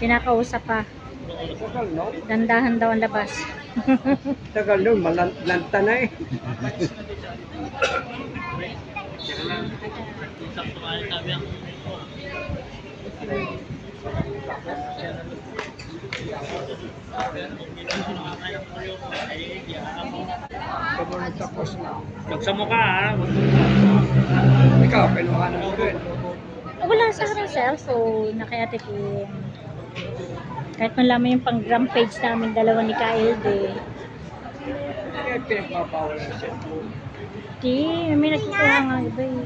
Kinakausap pa. Dandahan daw ang labas. Tagal nun, malanta na eh. Tapos na. Magsamo ka ha. Ikaw, pinuhanan mo rin. Wala sa akin ng cellphone na kaya tikim. Kahit malaman yung pang-gram page namin, dalawa ni KLD. Kaya pinagpapawala na siya. Di, may nagkukuha nga iba eh.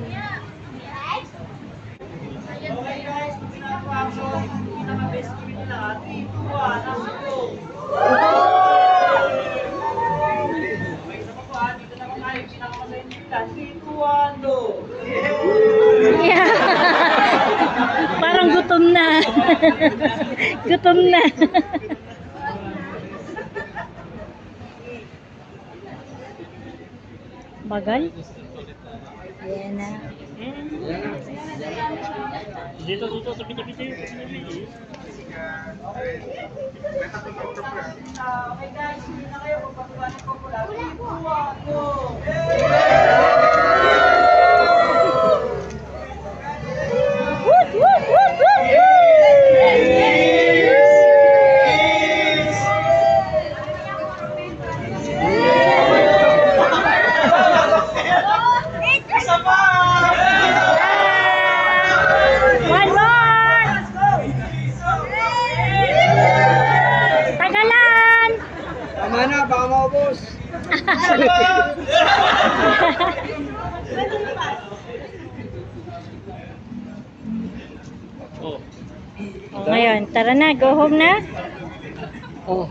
Yeah. Parang gutom na. Gutom na. Bagal? Ayan na. Dito, sa piti-piti. Okay guys, hindi na kayo magpapagawa ng popular. Woot, woot, woot, woot! One more! Tagalan! Tama na, baka maubos. Oh. O, ngayon, tara na, go home na. Oh.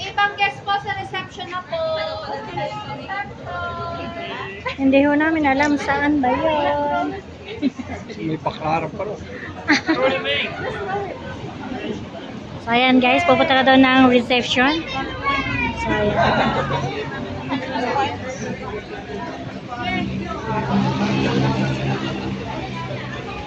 Ibang guest po sa reception na po. Hindi ho namin alam saan ba yun. May pakaharap pa rin. So, ayan guys, pupunta ka daw ng reception. So, ayan.